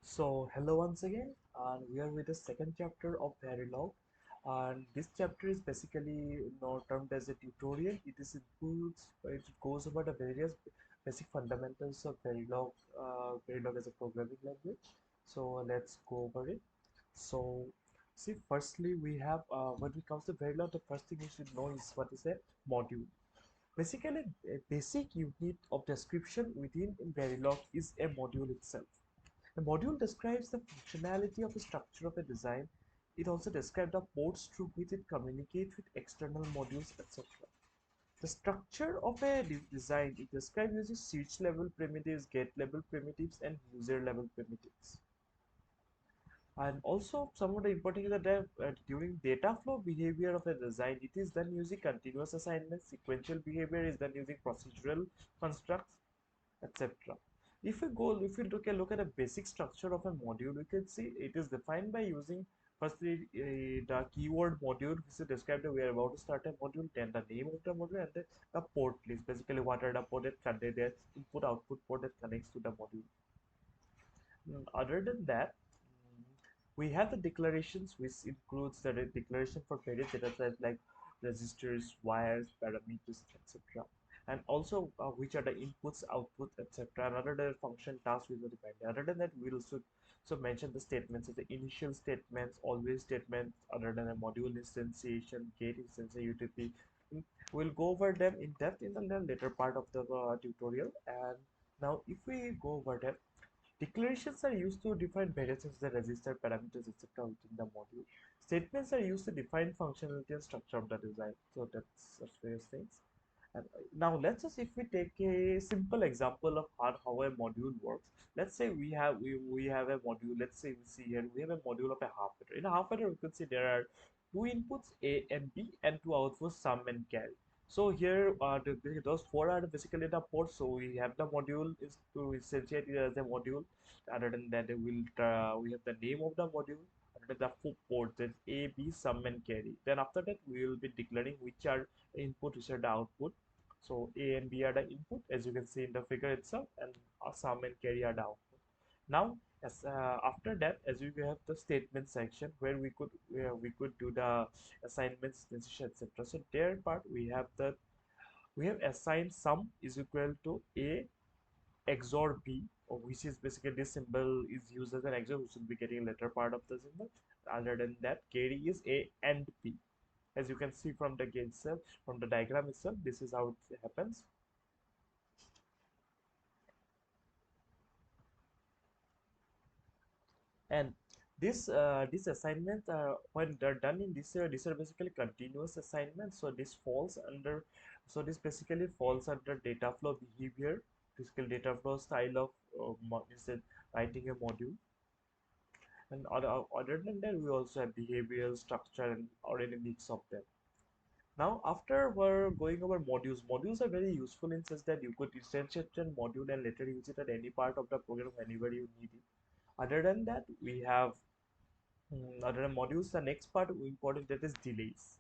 So hello once again, and we are with the second chapter of Verilog, and this chapter is basically termed as a tutorial. It goes over the various basic fundamentals of Verilog as a programming language. So let's go over it. So see, firstly we have when it comes to Verilog, the first thing you should know is what is a module. Basically, a basic unit of description within Verilog is a module itself. A module describes the functionality of the structure of a design. It also describes the ports through which it communicates with external modules, etc. The structure of a design is described using switch level primitives, gate level primitives, and user level primitives. And also, some of the important is that during data flow behavior of a design, it is done using continuous assignment. Sequential behavior is done using procedural constructs, etc. If we look at a basic structure of a module, we can see it is defined by using firstly the keyword module, which is described that we are about to start a module, then the name of the module, and then the port list. Basically, what are the port that contain their input output port that connects to the module. Other than that, we have the declarations, which includes the declaration for various data types like registers, wires, parameters, etc. And also which are the inputs, outputs, etc. And other function tasks we will define. Other than that, we will also mention the statements as the initial statements, always statements, other than a module instantiation, gate instantiation, UTP. We'll go over them in depth in the later part of the tutorial. And now, if we go over them, declarations are used to define variables that register parameters, etc. within the module. Statements are used to define functionality and structure of the design. So that's various things. And now let's just if we take a simple example of how a module works. Let's say we have a module. Let's say we see here we have a module of a half adder. In a half adder, we could see there are two inputs A and B and two outputs sum and carry. So here those four are basically the ports. So we have the module is to instantiate it as a module. Other than that, we have the name of the module. Other than the four ports, that's A, B, sum and carry. Then after that, we will be declaring which are the input, which are the output. So A and B are the input, as you can see in the figure itself, and sum and carry are the output. Now, after that, as we have the statement section where we could do the assignments, decision, etc. So there part we have assigned sum is equal to A XOR B, which is basically this symbol is used as an XOR, which will be getting later part of the symbol. Other than that, carry is A and B. As you can see from the gate itself, from the diagram itself, this is how it happens. And this assignment when they're done in this these are basically continuous assignments, so this basically falls under data flow behavior, basically data flow style of instead writing a module. And other than that, we also have behavioral structure and or any mix of them. Now, after we're going over modules are very useful in such that you could instantiate a module and later use it at any part of the program whenever you need it. Other than that, we have other than modules, the next part important that is delays.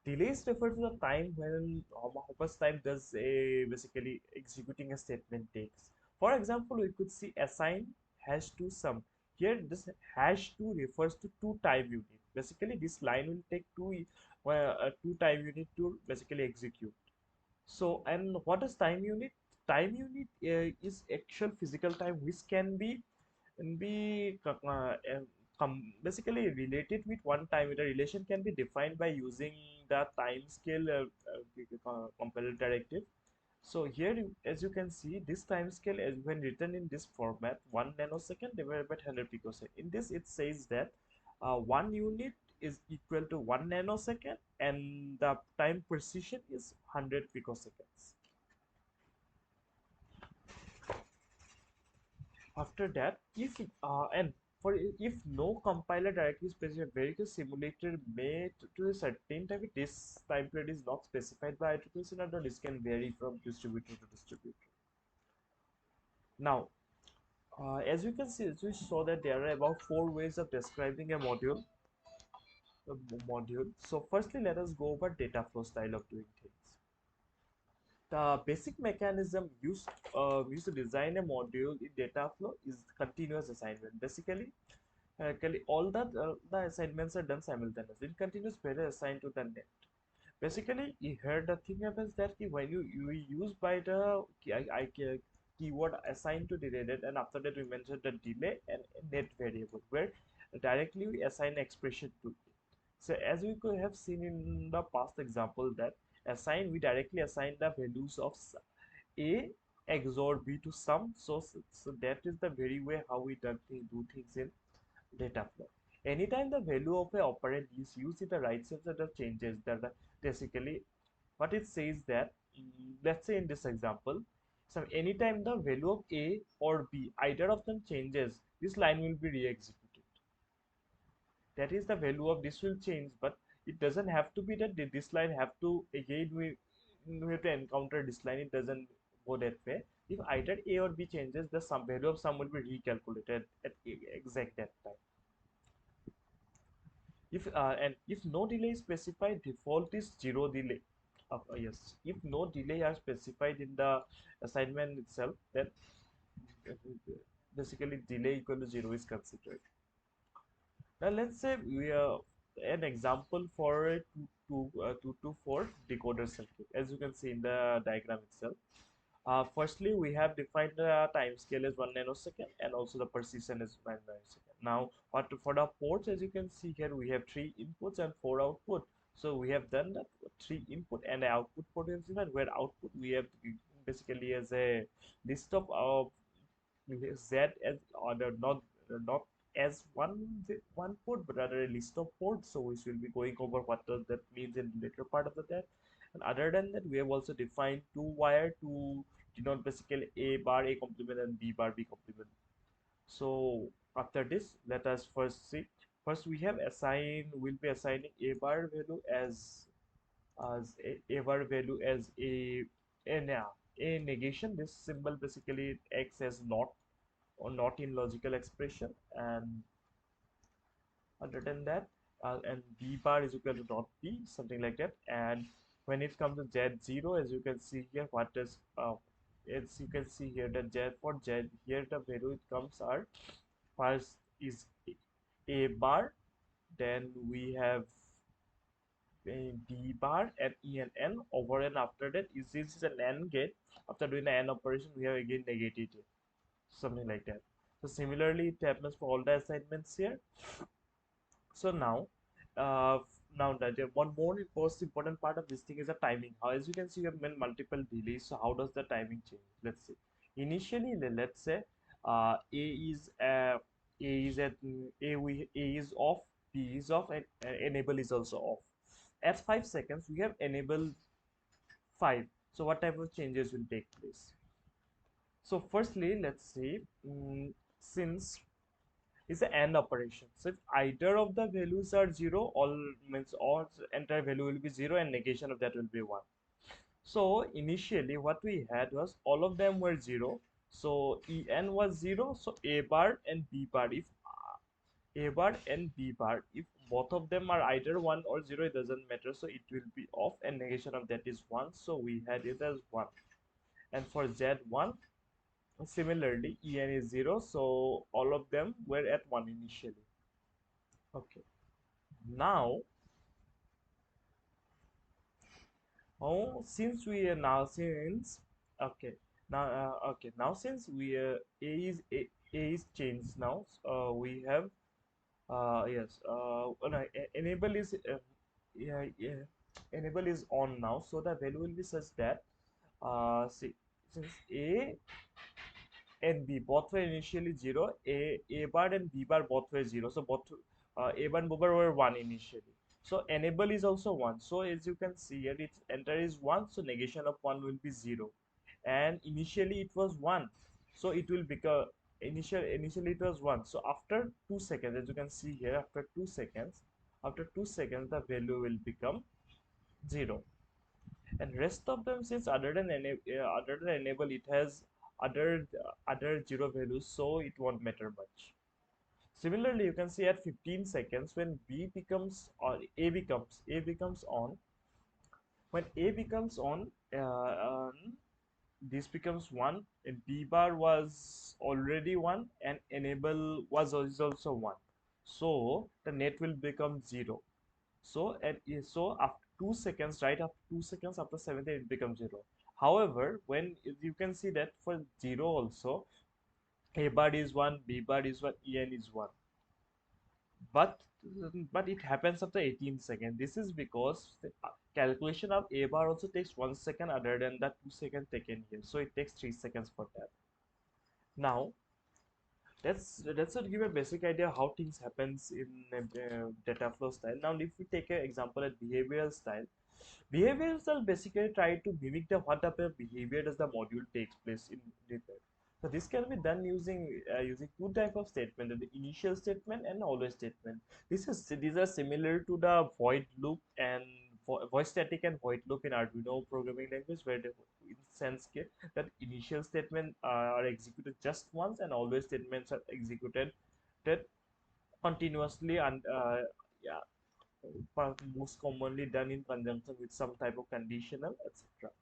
Delays refer to the time when how much time does a basically executing a statement takes. For example, we could see assign hash to sum. Here, this hash to refers to two time unit. Basically, this line will take two time unit to basically execute. So, and what is time unit? Time unit is actual physical time which can be basically related with one time. The relation can be defined by using the time scale compiler directive. So here, as you can see, this time scale is when written in this format, 1 nanosecond divided by 100 picosecond. In this, it says that 1 unit is equal to 1 nanosecond and the time precision is 100 picoseconds. After that, if no compiler directly specifies a vehicle simulator made to a certain time, this time period is not specified by IEEE standard. This can vary from distributor to distributor. Now, as you can see, as we saw that there are about four ways of describing a module. So, firstly, let us go over data flow style of doing things. The basic mechanism used to design a module in data flow is continuous assignment. Basically, all the assignments are done simultaneously. It continuous query assigned to the net. Basically, here the thing happens that when you use by the keyword assigned to deleted, and after that we mentioned the delay and net variable where directly we assign expression to it. So as we could have seen in the past example that we directly assign the values of a XOR b to sum. So that is the very way how we do things in data flow. Anytime the value of a operand is used in the right sense of the changes that basically what it says that let's say in this example, so anytime the value of a or b either of them changes, this line will be re-executed. That is the value of this will change, but it doesn't have to be that this line have to again we have to encounter this line. It doesn't go that way. If either a or b changes, the sum value of sum will be recalculated at exact that time. If no delay is specified, default is zero delay. Yes, if no delay are specified in the assignment itself, then uh, basically delay equal to zero is considered. Now let's say we an example for a 2 to 4 decoder circuit, as you can see in the diagram itself. Firstly, we have defined the time scale as 1 nanosecond and also the precision is 1 nanosecond. Now, for the ports, as you can see here, we have 3 inputs and 4 output. So we have done the 3 input and output potential, where output we have basically as a list of Z as order, not as one port, but rather a list of ports. So we will be going over what does that means in later part of the that. And other than that, we have also defined two wire to denote basically a bar a complement and b bar b complement. So after this, let us first see. First, we'll be assigning a bar value as a bar value as a negation. This symbol basically acts as not or not in logical expression, and other than that and b bar is equal to not b, something like that. And when it comes to z0, as you can see here, what does as you can see here, the z for z here the value it comes are first is a bar, then we have a b bar and e and n over, and after that is this is an and gate. After doing the and operation, we have again negated it, something like that. So similarly it happens for all the assignments here. So uh, now that one more most important part of this thing is the timing. How, as you can see, you have multiple delays. So how does the timing change? Let's see. Initially, let's say A is at A is off, B is off, and enable is also off. At 5 seconds, we have enable 5. So what type of changes will take place? So firstly, let's see. Since is an AND operation. So if either of the values are 0, all entire value will be 0 and negation of that will be 1. So initially what we had was all of them were 0. So En was 0. So A bar and B bar. If A bar and B bar, if both of them are either 1 or 0, it doesn't matter. So it will be off and negation of that is 1. So we had it as 1. And for Z1, similarly, En is 0. So all of them were at 1 initially. Okay. Now, since we are now since okay now since we a is changed now, we have yes oh, no, enable is yeah, enable is on now, so the value will be such that see, since a and b both were initially 0, a bar and b bar both were 0, so both a bar and b bar were 1 initially. So enable is also 1. So as you can see here, its enter is 1, so negation of 1 will be 0. And initially it was 1, so it will become initially it was 1. So after 2 seconds, as you can see here, after 2 seconds the value will become 0. And rest of them, since other than enable, it has other 0 values, so it won't matter much. Similarly, you can see at 15 seconds when b becomes or a becomes on, when a becomes on, and this becomes 1, and b bar was already 1, and enable was is also 1, so the net will become 0. So so after 2 seconds, right after 2 seconds, after 70, it becomes 0. However, when you can see that for 0 also, a bar is 1, b bar is 1, en is 1, but it happens after 18 seconds. This is because the calculation of a bar also takes 1 second other than the 2 second taken here, so it takes 3 seconds for that. Now let's give a basic idea how things happens in data flow style. Now if we take an example at behavioral style, behavioral style basically try to mimic the what type of behavior does the module takes place in different. So this can be done using two type of statement: the initial statement and always statement. These are similar to the void loop and voice static and void loop in Arduino programming language, where the in sense that initial statement are executed just once and always statements are executed that continuously, and yeah, most commonly done in conjunction with some type of conditional, etc.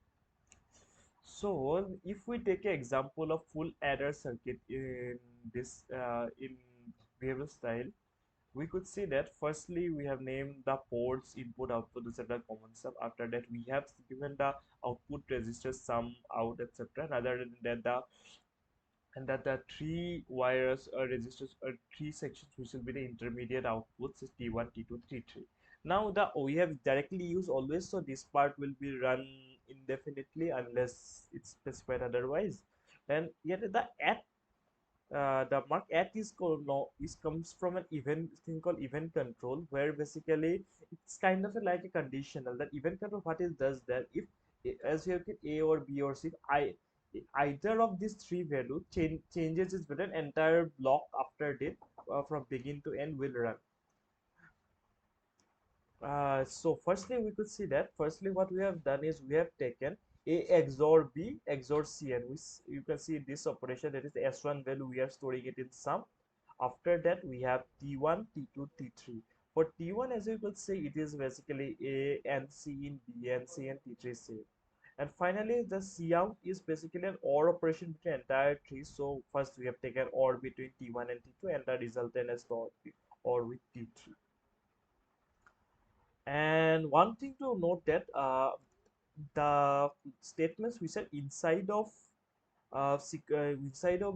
So if we take an example of full adder circuit in this in behavioral style, we could see that firstly we have named the ports input output etc common stuff. After that we have given the output register sum out etc, and other than that the three wires registers three sections which will be the intermediate outputs is t1 t2 t3. Now we have directly used always, so this part will be run indefinitely unless it's specified otherwise. And yet the at the mark at is called no is comes from an event thing called event control, where basically it's kind of like a conditional. That event control what it does that if as you have a or b or c, either of these three value changes is written, entire block after it from begin to end will run. So firstly, we could see that firstly what we have done is we have taken A XOR B XOR C, and you can see this operation, that is the S1 value, we are storing it in sum. After that, we have T1, T2, T3. For T1, as you could see, it is basically A and C in B and C and T3 C. And finally, the C out is basically an OR operation between entire tree. So first we have taken OR between T1 and T2, and the resultant is the OR with T3. And one thing to note that the statements which are inside of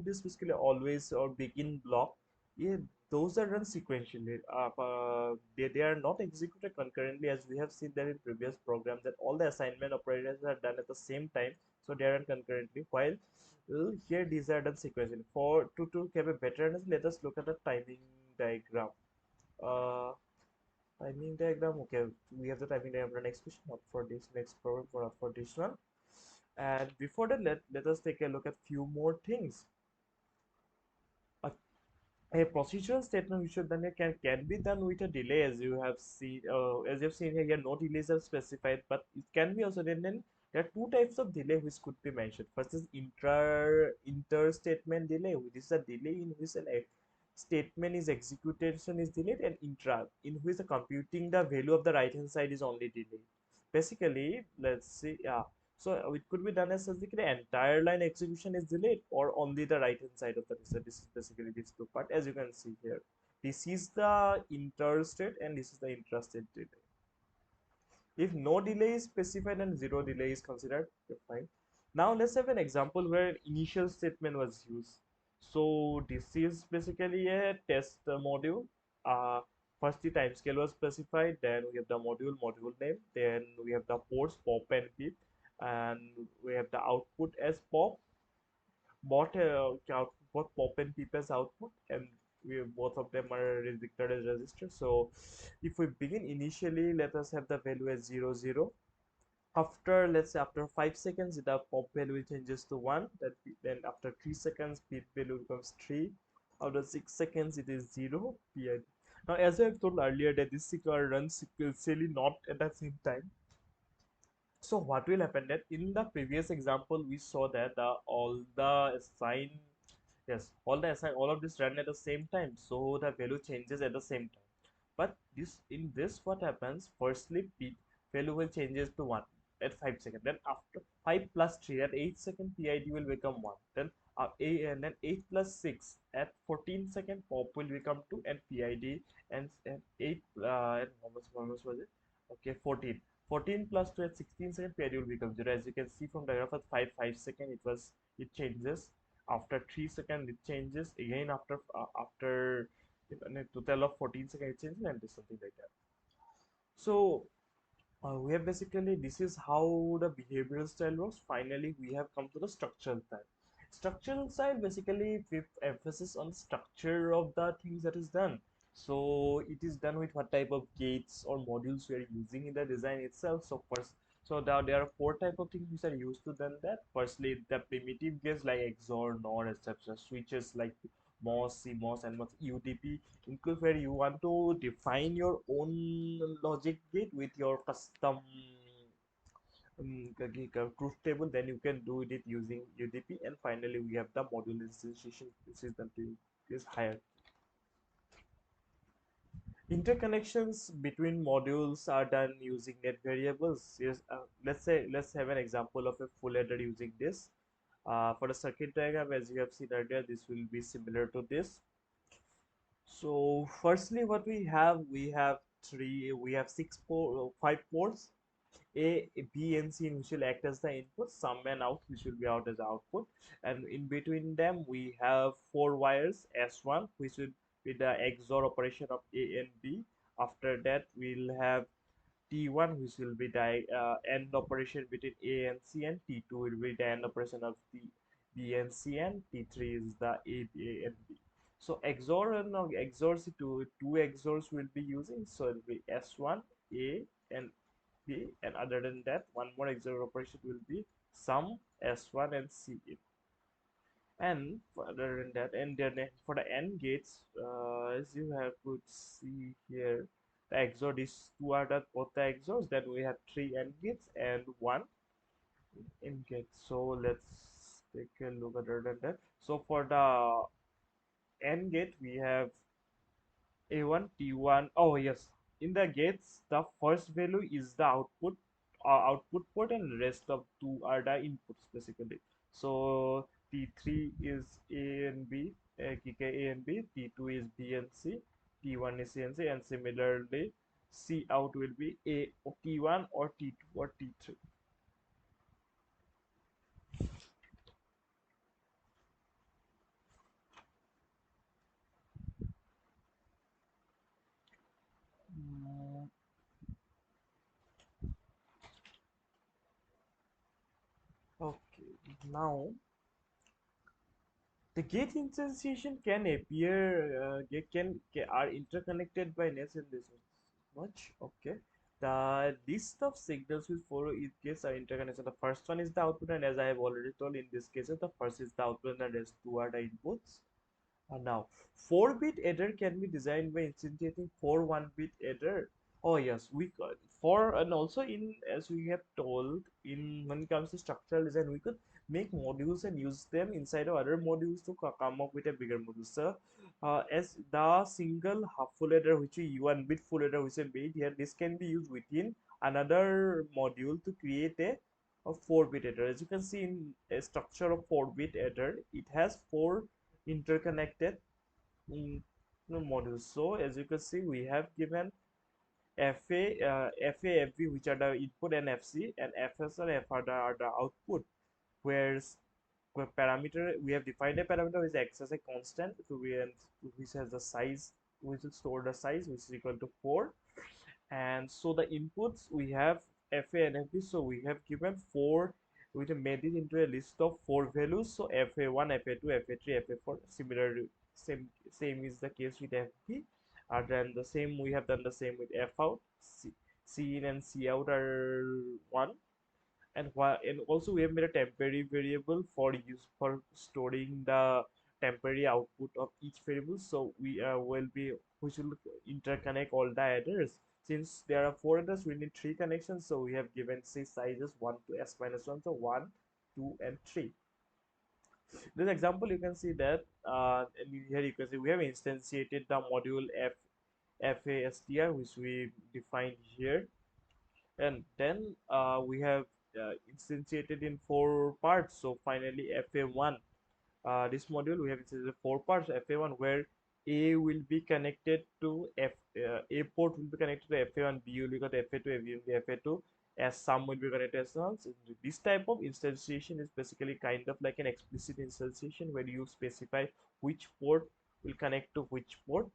this basically always or begin block, yeah, those are run sequentially. They are not executed concurrently, as we have seen that in previous programs, that all the assignment operators are done at the same time, so they are run concurrently. While here these are done sequentially. To have a better understanding, let us look at the timing diagram. Uh, Timing diagram. Okay, we have the timing diagram for the next question, not for this next program, for this one. And before that, let us take a look at few more things. A, a procedural statement which can be done with a delay, as you have seen. As you've seen here, no delays are specified, but it can be also done. Then there are two types of delay which could be mentioned. First is inter statement delay. This is a delay in which an statement is execution is delayed, and intra in which the computing the value of the right hand side is only delayed. Basically, let's see, yeah, so it could be done as basically entire line execution is delayed or only the right hand side of the register. This is basically this two part, as you can see here. This is the interstate and this is the intrastate delay. If no delay is specified and zero delay is considered, you're fine. Now let's have an example where initial statement was used. So this is basically a test module. Uh, First the time scale was specified, then we have the module name, then we have the ports pop and beep, and we have the output as pop, both pop and beep as output, and both of them are declared as register. So if we begin initially, let us have the value as 0 0. After, let's say after 5 seconds, the pop value changes to 1. Then after 3 seconds, beep value becomes 3. After 6 seconds, it is 0 PID. Now as I have told earlier that this sequence runs sequentially, not at the same time. So what will happen that in the previous example we saw that all the assign yes all of this run at the same time, so the value changes at the same time. But this in this what happens, firstly p value will changes to 1. at 5 seconds. Then after 5 plus 3 at 8 second PID will become 1. Then and then 8 plus 6 at 14 second pop will become 2 and PID and 8 and how much was it? Okay, 14. 14 plus 2 at 16 second PID will become 0. As you can see from the graph at 5 second it changes. After 3 second it changes again. After a total of 14 seconds it changes, and something like that. So we have basically, this is how the behavioral style works. Finally, we have come to the structural style. Structural style basically with emphasis on structure of the things that is done. So it is done with what type of gates or modules we are using in the design itself. So first, so there are four type of things which are used to done that. Firstly, the primitive gates like XOR, NOR, etc. Switches like MOS, CMOS, and UDP include where you want to define your own logic gate with your custom truth table. Then you can do it using UDP. And finally we have the module instantiation. This is the thing is higher. Interconnections between modules are done using net variables. Yes, let's have an example of a full adder using this. For the circuit diagram, as you have seen earlier, this will be similar to this. So firstly, what we have five ports, A, B, and C, which will act as the input, sum and out, which will be out as the output, and in between them we have four wires, S1, which will be the XOR operation of A and B. After that, we'll have T1, which will be the AND operation between A and C, and T2 will be the AND operation of the B and C, and T3 is the A and B. So XOR and XOR two XORs will be using, so it will be S1, A, and B, and other than that, one more XOR operation will be sum S1 and C. And other than that, and then for the AND gates, as you have could see here, the XOR, these two are the both the XORs. Then we have three AND gates and one AND gate. So let's take a look other than that. So for the AND gate, we have A1, T1. Oh yes, in the gates, the first value is the output port, and rest of two are the inputs basically. So T3 is A and B, KK A and B. T2 is B and C. T1 is C and C, and similarly, C out will be A or T1 or T2 or T3. Mm, Okay, now the gate instantiation can appear, are interconnected by nets and this much. Okay, the list of signals with follow each gates are interconnected. The first one is the output, and as I have already told, in this case, the first is the output, and the rest two are the inputs. Now, 4-bit adder can be designed by instantiating four 1-bit adder. Oh yes, we could. For and also in, as we have told, in when it comes to structural design, we could make modules and use them inside of other modules to come up with a bigger module. So, as the single half full adder, which we 1-bit full adder, which is made here, this can be used within another module to create a 4-bit adder. As you can see in a structure of 4-bit adder, it has four interconnected mm, modules. So as you can see, we have given FA, which are the input, and FC, and FS and F are the output. Whereas parameter, we have defined a parameter which acts as a constant, which has the size, which will store the size, which is equal to 4. And so the inputs we have FA and FB, so we have given four, we have made it into a list of four values. So FA1, FA2, FA3, FA4. Similar, same is the case with FB. And then the same, we have done the same with F out. C in and C out are one. And also we have made a temporary variable for use for storing the temporary output of each variable. So we will be, we should interconnect all the adders. Since there are four adders, we need three connections, so we have given say sizes 1 to s minus 1, so 1, 2, and 3. This example, you can see that, and here you can see we have instantiated the module FASTR, which we defined here. And then we have instantiated in four parts. So finally fa1, this module we have instantiated four parts fa1, where a will be connected to a port will be connected to fa1, b will be connected to fa2, a will be fa2, as sum will be connected as sum. So this type of instantiation is basically kind of like an explicit instantiation where you specify which port will connect to which port.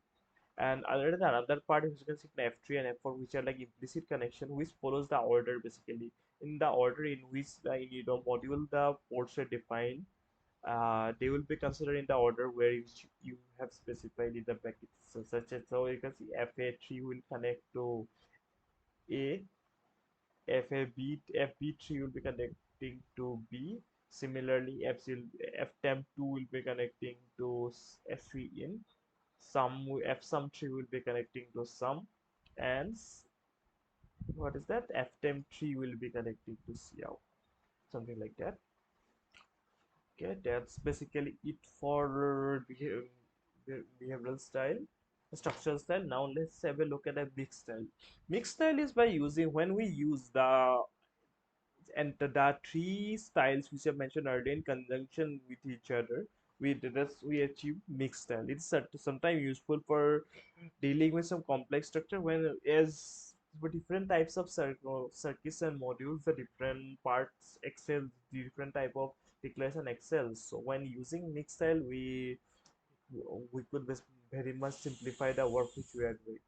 And other than another part is you can see f3 and f4, which are like implicit connection, which follows the order basically. In the order in which the module the ports are defined, they will be considered in the order where you have specified in the brackets. So such as, so you can see fa3 will connect to a, fb3 will be connecting to b. Similarly, ftemp2 will be connecting to fe in. Sum f sum 3 will be connecting to sum, and what is that, ftem 3 will be connecting to cout, something like that. Okay, that's basically it for behavioral style, structural style. Now let's have a look at a mixed style. Mixed style is by using, when we use the three styles which I mentioned earlier in conjunction with each other, we achieve mixed style. It's sometimes useful for dealing with some complex structure, when as for different types of circuits and modules, the different parts excel, different type of declaration excels. So when using mixed style, we could very much simplify the work which we are doing.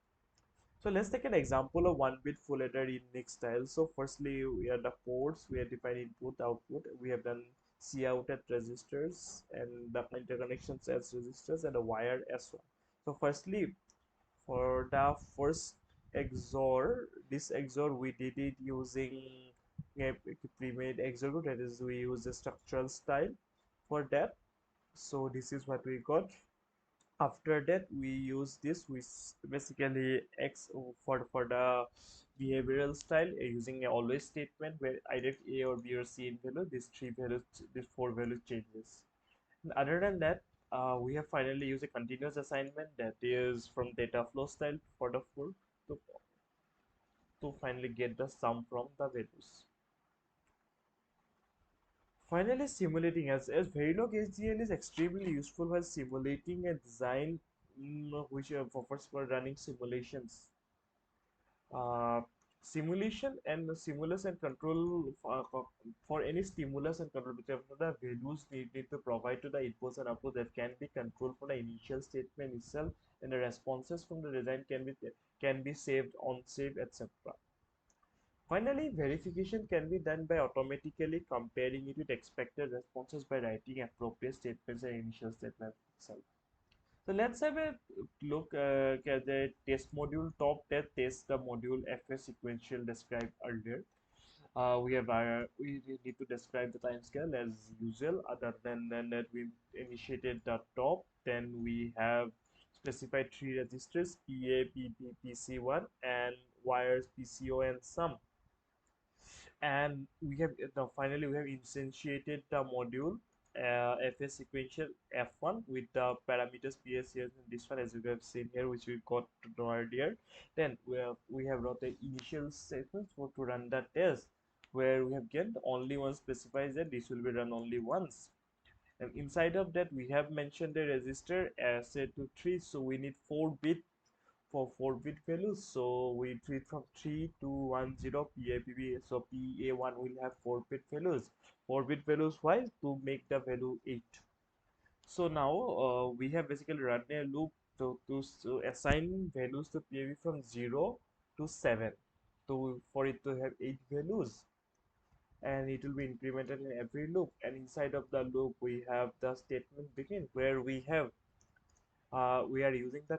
So let's take an example of one bit full adder in mixed style. So firstly, we are the ports, we have defined input, output, we have done cout at registers and the interconnections as resistors and a wire as well. So firstly, for the first XOR, this XOR we did it using a pre-made XOR root, that is we use a structural style for that. So this is what we got. After that we use this, we basically x for the behavioral style, using a always statement where either a or b or c in value, these three values, these four values changes. And other than that, we have finally used a continuous assignment, that is from data flow style for the full, to, to finally get the sum from the values. Finally, simulating, as Verilog HDL is extremely useful while simulating a design, which offers for running simulations. Uh, Simulation and stimulus and control, for any stimulus and control, which are the values needed to provide to the inputs and outputs, that can be controlled for the initial statement itself, and the responses from the design can be saved, on save, etc. Finally, verification can be done by automatically comparing it with expected responses by writing appropriate statements and initial statement itself. So let's have a look at the test module. Top that test the module FS sequential described earlier. We need to describe the timescale as usual. Other than that, we initiated the top. Then we have specified three registers, PA, PP, PC1, and wires PCO and sum. And we have now finally we have instantiated the module fs sequential f1 with the parameters ps here in this one, as you have seen here, which we got to know earlier. Then we have wrote the initial statements for to run the test, where we have get only one specifies that this will be run only once. And inside of that we have mentioned the register as set to 3, so we need 4 bit for 4-bit values. So we treat from 3 to 10 PAPB. So PA1 will have 4-bit values. 4-bit values, why? To make the value 8. So now we have basically run a loop to assign values to PAB from 0 to 7, to for it to have 8 values, and it will be incremented in every loop. And inside of the loop we have the statement begin, where we are using the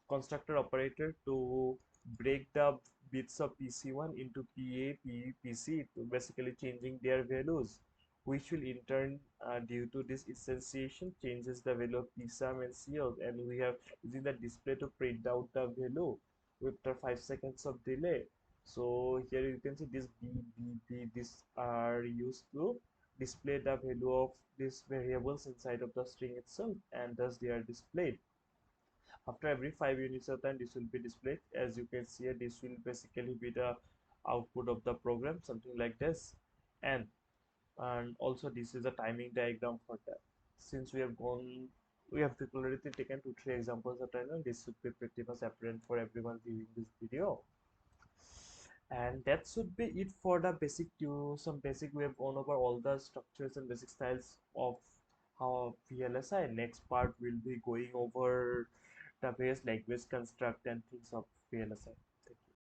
constructor operator to break the bits of PC1 into PA, PE, PC, to basically changing their values, which will in turn, due to this instantiation, changes the value of PSUM and COUT, and we have using the display to print out the value with the 5 seconds of delay. So here you can see this B, B, B, this are used to display the value of these variables inside of the string itself, and thus they are displayed. After every 5 units of time, this will be displayed. As you can see here, this will basically be the output of the program, something like this. And also this is a timing diagram for that. Since we have already taken 2 3 examples of time, this should be pretty much apparent for everyone viewing this video. And that should be it for the basic some basic. We have gone over all the structures and basic styles of how VLSI. Next part will be going over the various language construct and things of VLSI.